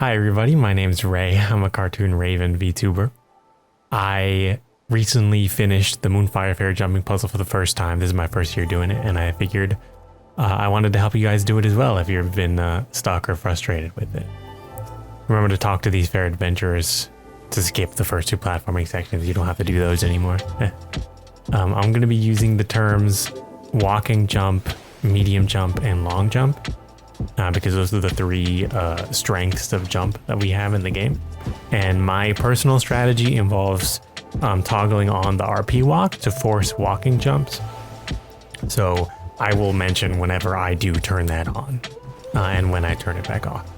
Hi everybody, my name's Ray. I'm a Cartoon Raven VTuber. I recently finished the Moonfire Faire jumping puzzle for the first time. This is my first year doing it, and I figured I wanted to help you guys do it as well if you've been stuck or frustrated with it. Remember to talk to these fair adventurers to skip the first two platforming sections. You don't have to do those anymore. I'm going to be using the terms walking jump, medium jump, and long jump. Because those are the three strengths of jump that we have in the game. And my personal strategy involves toggling on the RP walk to force walking jumps. So I will mention whenever I do turn that on and when I turn it back off.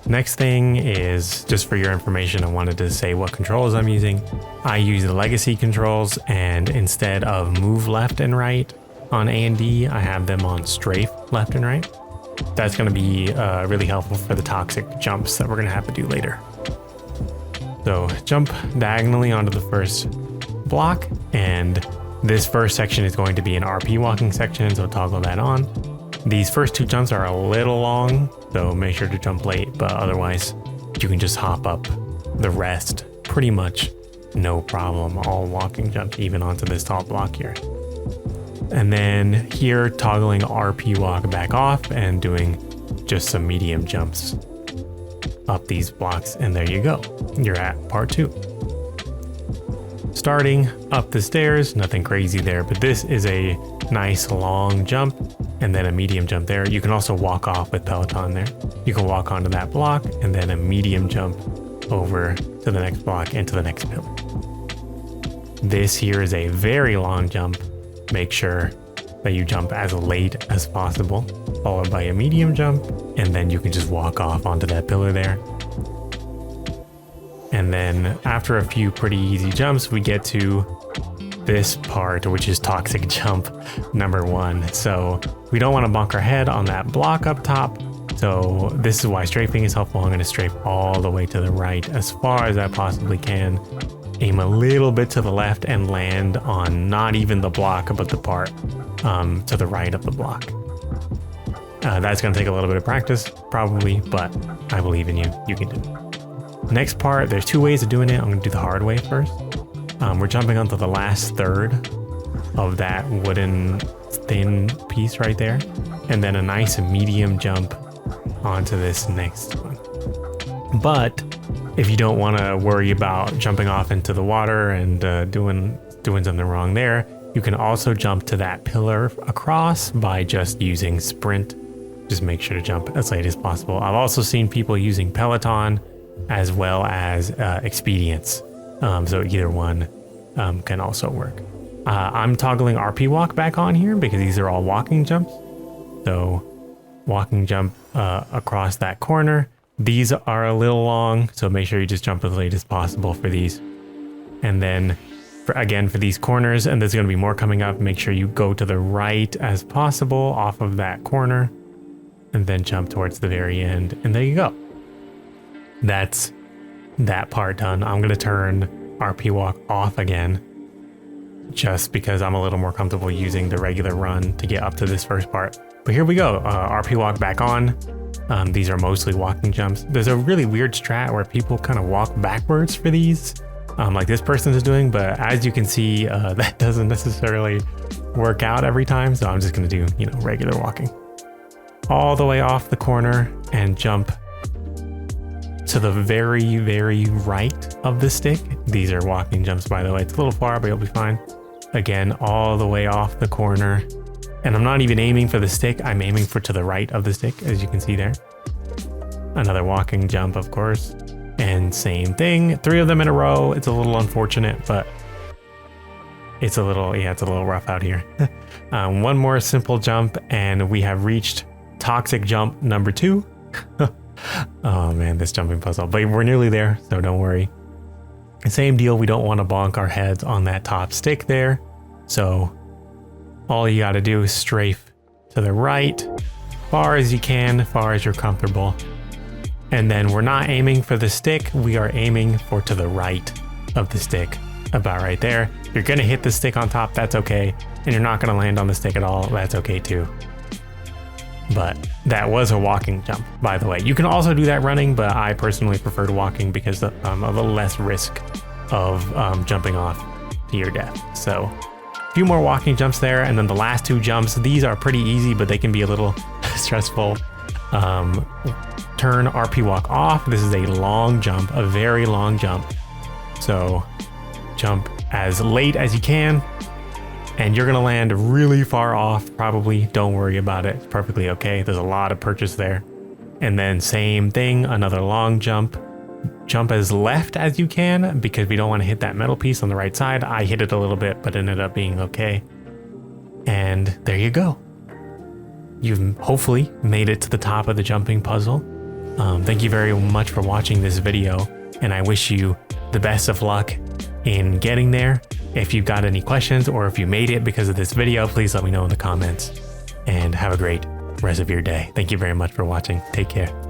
Next thing is, just for your information, I wanted to say what controls I'm using. I use the legacy controls, and instead of move left and right on A and D, I have them on strafe left and right. That's going to be really helpful for the toxic jumps that we're going to have to do later. So jump diagonally onto the first block, and this first section is going to be an RP walking section, so toggle that on. These first two jumps are a little long, so make sure to jump late, but otherwise you can just hop up the rest pretty much no problem. All walking jumps even onto this tall block here. And then here, toggling RP walk back off and doing just some medium jumps up these blocks. And there you go. You're at part 2. Starting up the stairs, nothing crazy there, but this is a nice long jump and then a medium jump there. You can also walk off with Peloton there. You can walk onto that block and then a medium jump over to the next block and to the next pillar. This here is a very long jump. Make sure that you jump as late as possible, followed by a medium jump, and then you can just walk off onto that pillar there. And then after a few pretty easy jumps, we get to this part, which is toxic jump number 1. So we don't want to bonk our head on that block up top. So this is why strafing is helpful. I'm going to strafe all the way to the right as far as I possibly can. Aim a little bit to the left and land on not even the block, but the part to the right of the block. That's going to take a little bit of practice, probably, but I believe in you. You can do it. Next part, there's 2 ways of doing it. I'm going to do the hard way first. We're jumping onto the last third of that wooden thin piece right there, and then a nice medium jump onto this next one. But if you don't want to worry about jumping off into the water and doing something wrong there, you can also jump to that pillar across by just using sprint. Just make sure to jump as late as possible. I've also seen people using Peloton as well as expedience. So either one can also work. I'm toggling RP walk back on here because these are all walking jumps. So walking jump across that corner. These are a little long, so make sure you just jump as late as possible for these. And then for these corners, and there's going to be more coming up, make sure you go to the right as possible off of that corner and then jump towards the very end. And there you go. That's that part done. I'm going to turn RP walk off again just because I'm a little more comfortable using the regular run to get up to this first part. But here we go. RP walk back on. These are mostly walking jumps. There's a really weird strat where people kind of walk backwards for these, like this person is doing, but as you can see, that doesn't necessarily work out every time. So I'm just going to do, regular walking all the way off the corner and jump to the very, very right of the stick. These are walking jumps, by the way. It's a little far, but you'll be fine. Again, all the way off the corner. And I'm not even aiming for the stick. I'm aiming for to the right of the stick, as you can see there. Another walking jump, of course. And same thing. 3 of them in a row. It's a little unfortunate, but it's a little rough out here. One more simple jump, and we have reached toxic jump number 2. Oh man, this jumping puzzle. But we're nearly there, so don't worry. Same deal. We don't want to bonk our heads on that top stick there. So all you got to do is strafe to the right, far as you can, far as you're comfortable. And then we're not aiming for the stick. We are aiming for to the right of the stick, about right there. You're going to hit the stick on top. That's okay. And you're not going to land on the stick at all. That's okay too. but that was a walking jump, by the way. You can also do that running, but I personally preferred walking because of a little less risk of jumping off to your death. So a few more walking jumps there, and then the last 2 jumps, these are pretty easy, but they can be a little stressful. Turn RP walk off. This is a long jump, a very long jump. So jump as late as you can, and you're gonna land really far off, probably. Don't worry about it, it's perfectly okay. There's a lot of purchase there. And then same thing, another long jump. Jump as left as you can, because we don't want to hit that metal piece on the right side. I hit it a little bit, but ended up being okay. And there you go. You've hopefully made it to the top of the jumping puzzle. Thank you very much for watching this video, and I wish you the best of luck in getting there. If you've got any questions, or if you made it because of this video, please let me know in the comments, and have a great rest of your day. Thank you very much for watching. Take care.